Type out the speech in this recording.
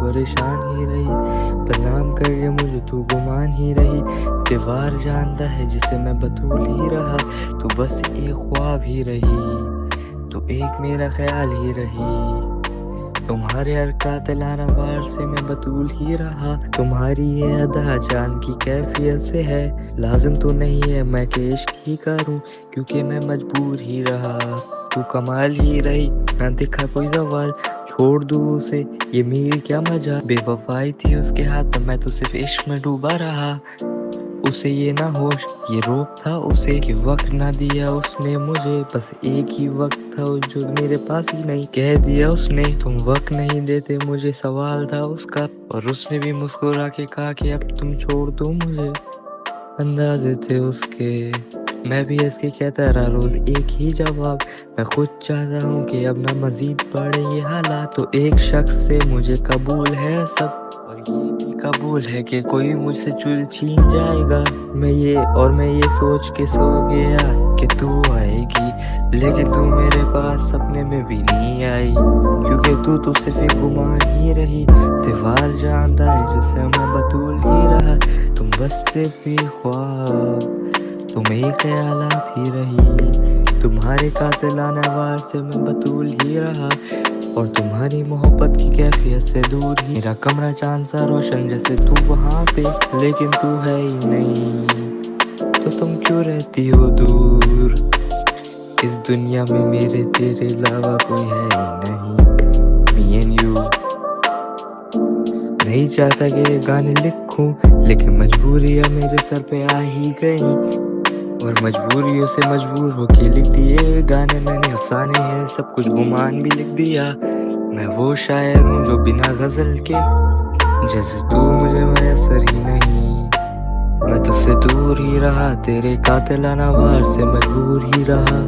परेशान ही रही, बदनाम करके मुझे तू गुमान ही रही। दीवार जानता है जिसे मैं बतूल ही रहा, तू बस एक ख्वाब ही रही, तू एक मेरा ख्याल ही रही। तुम्हारे हर कातिलाना वार से मैं बतूल ही रहा, तुम्हारी ये अदा जान की कैफियत से है। लाजिम तो नहीं है मैं कि इश्क ही करूं, क्योंकि मैं मजबूर ही रहा। तू कमाल ही रही, ना दिखा कोई सवाल, छोड़ दूँ उसे ये मेरी क्या मजा। बेवफाई थी उसके हाथ में, मैं तो सिर्फ इश्क में डूबा रहा। उसे ये ना होश ये रोक था उसे कि वक्त ना दिया उसने मुझे, बस एक ही वक्त था जो मेरे पास ही नहीं। कह दिया उसने तुम वक्त नहीं देते मुझे, सवाल था उसका, और उसने भी मुस्कुरा के कहा कि अब तुम छोड़ दो मुझे। अंदाजे थे उसके, मैं भी इसके कहता रहा रोज एक ही जवाब। मैं खुद चाहता हूँ कि अब ना मजीद बढ़े ये हालात, तो एक शख्स से मुझे कबूल है सब, और ये भी कबूल है कि कोई मुझसे छीन जाएगा। मैं ये सोच के सो गया कि तू आएगी, लेकिन तू मेरे पास सपने में भी नहीं आई, क्योंकि तू तो सिर्फ एक गुमान ही रही। दीवार जानता है जिसे मैं बतूल ही रहा, तुम बस सिर्फ एक ख्वाब, तुम एक ख्यालात ही रही। तुम्हारे कातिलाना वार से मैं बतूल ही रहा, और तुम्हारी मोहब्बत की कैफियत से दूर ही। मेरा कमरा चांद सा रोशन जैसे तू वहाँ पे, लेकिन तू है ही नहीं, तो तुम क्यों रहती हो दूर। इस दुनिया में मेरे तेरे अलावा कोई है ही नहीं। Me and you. नहीं चाहता कि ये गाने लिखूं, लेकिन मजबूरियाँ मेरे सर पे आ ही गई, और मजबूरियों से मजबूर होके लिख दिए गाने मैंने। अफसाने हैं सब कुछ गुमान भी लिख दिया। मैं वो शायर हूँ जो बिना गजल के, जैसे तू मुझे मैसर ही नहीं। मैं तुझसे दूर ही रहा, तेरे कातिलाना वार से मजबूर ही रहा।